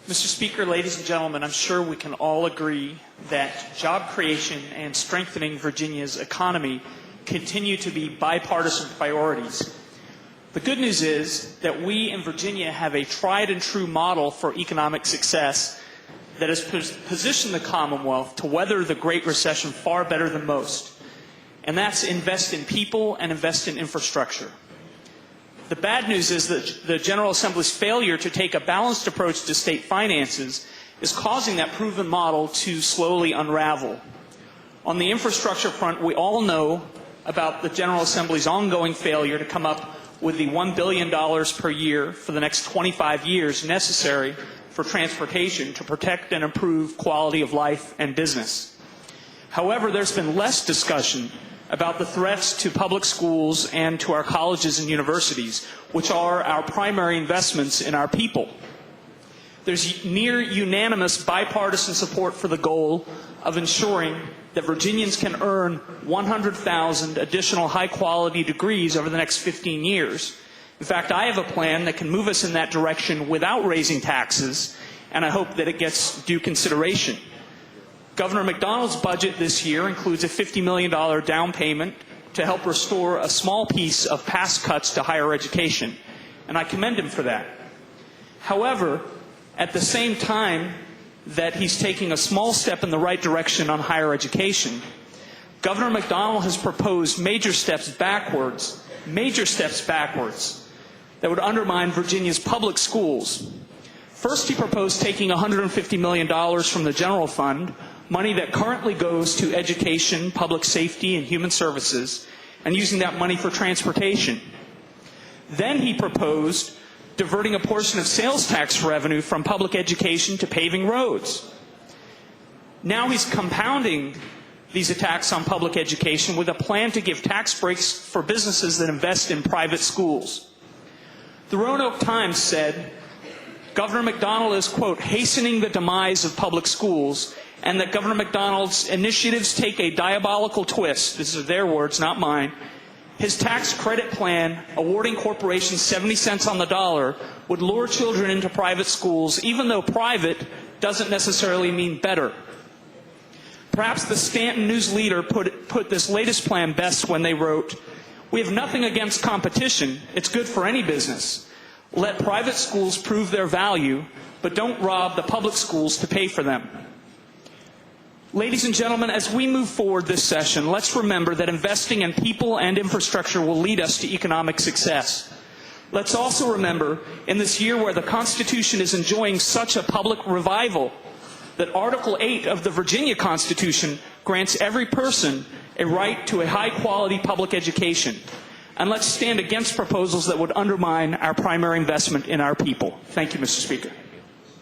Mr. Speaker, ladies and gentlemen, I'm sure we can all agree that job creation and strengthening Virginia's economy continue to be bipartisan priorities. The good news is that we in Virginia have a tried and true model for economic success that has positioned the Commonwealth to weather the Great Recession far better than most. And that's invest in people and invest in infrastructure. The bad news is that the General Assembly's failure to take a balanced approach to state finances is causing that proven model to slowly unravel. On the infrastructure front, we all know about the General Assembly's ongoing failure to come up with the $1 billion per year for the next 25 years necessary for transportation to protect and improve quality of life and business. However, there's been less discussion about the threats to public schools and to our colleges and universities, which are our primary investments in our people. There's near unanimous bipartisan support for the goal of ensuring that Virginians can earn 100,000 additional high-quality degrees over the next 15 years. In fact, I have a plan that can move us in that direction without raising taxes, and I hope that it gets due consideration. Governor McDonald's budget this year includes a $50 million down payment to help restore a small piece of past cuts to higher education, and I commend him for that. However, at the same time that he's taking a small step in the right direction on higher education, Governor McDonald has proposed major steps backwards that would undermine Virginia's public schools. First, he proposed taking $150 million from the general fund, money that currently goes to education, public safety, and human services, and using that money for transportation. Then he proposed diverting a portion of sales tax revenue from public education to paving roads. Now he's compounding these attacks on public education with a plan to give tax breaks for businesses that invest in private schools. The Roanoke Times said Governor McDonald is, quote, hastening the demise of public schools, and that Governor McDonald's initiatives take a diabolical twist. This is their words, not mine. His tax credit plan, awarding corporations 70 cents on the dollar, would lure children into private schools, even though private doesn't necessarily mean better. Perhaps the Stanton News Leader put this latest plan best when they wrote, "We have nothing against competition. It's good for any business. Let private schools prove their value, but don't rob the public schools to pay for them." Ladies and gentlemen, as we move forward this session, let's remember that investing in people and infrastructure will lead us to economic success. Let's also remember, in this year where the Constitution is enjoying such a public revival, that Article 8 of the Virginia Constitution grants every person a right to a high-quality public education. And let's stand against proposals that would undermine our primary investment in our people. Thank you, Mr. Speaker.